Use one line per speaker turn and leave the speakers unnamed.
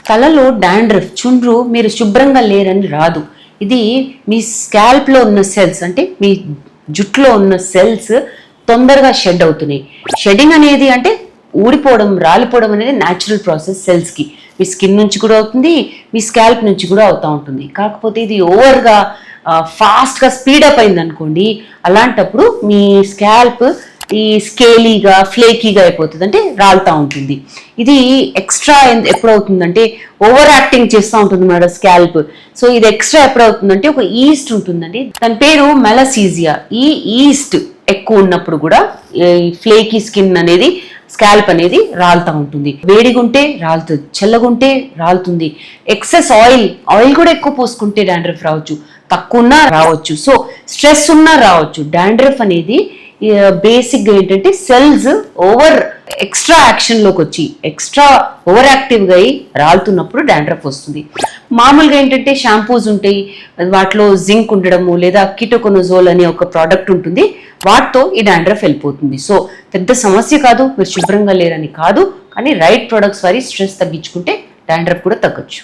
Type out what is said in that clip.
తలలో డాండ్రఫ్ చుండ్రు మీరు శుభ్రంగా లేరని రాదు. ఇది మీ స్కాల్ప్లో ఉన్న సెల్స్, అంటే మీ జుట్టులో ఉన్న సెల్స్ తొందరగా షెడ్ అవుతున్నాయి. షెడ్డింగ్ అనేది అంటే ఊడిపోవడం, రాలిపోవడం అనేది న్యాచురల్ ప్రాసెస్ సెల్స్కి. మీ స్కిన్ నుంచి కూడా అవుతుంది, మీ స్కాల్ప్ నుంచి కూడా అవుతూ ఉంటుంది. కాకపోతే ఇది ఓవర్గా ఫాస్ట్గా స్పీడప్ అయింది అనుకోండి, అలాంటప్పుడు మీ స్కాల్ప్ ఈ స్కేలీగా ఫ్లేకీగా అయిపోతుంది, అంటే రాలుతూ ఉంటుంది. ఇది ఎక్స్ట్రా ఎప్పుడవుతుందంటే ఓవర్ యాక్టింగ్ చేస్తూ ఉంటుంది మన స్కాల్ప్. సో ఇది ఎక్స్ట్రా ఎప్పుడవుతుందంటే ఒక ఈస్ట్ ఉంటుందండి, దాని పేరు మెలసీజియా. ఈ ఈస్ట్ ఎక్కువ ఉన్నప్పుడు కూడా ఈ ఫ్లేకీ స్కిన్ అనేది, స్కాల్ప్ అనేది రాలుతూ ఉంటుంది. వేడిగుంటే రాలుతుంది, చల్లగుంటే రాలుతుంది. ఎక్సెస్ ఆయిల్ కూడా ఎక్కువ పోసుకుంటే డాండ్రఫ్ రావచ్చు, తక్కువ ఉన్నా రావచ్చు. సో స్ట్రెస్ ఉన్నా రావచ్చు. డాండ్రఫ్ అనేది బేసిక్గా ఏంటంటే సెల్స్ ఎక్స్ట్రా యాక్షన్లోకి వచ్చి ఎక్స్ట్రా ఓవర్ యాక్టివ్గా అయి రాలుతున్నప్పుడు డాండ్రఫ్ వస్తుంది. మామూలుగా ఏంటంటే షాంపూస్ ఉంటాయి, వాటిలో జింక్ ఉండడము లేదా కిటోకొనజోల్ అనే ఒక ప్రోడక్ట్ ఉంటుంది, వాటితో ఈ డాండ్రఫ్ వెళ్ళిపోతుంది. సో పెద్ద సమస్య కాదు, మీరు శుభ్రంగా లేరని కాదు, కానీ రైట్ ప్రొడక్ట్స్ వారి స్ట్రెస్ తగ్గించుకుంటే డాండ్రఫ్ కూడా తగ్గొచ్చు.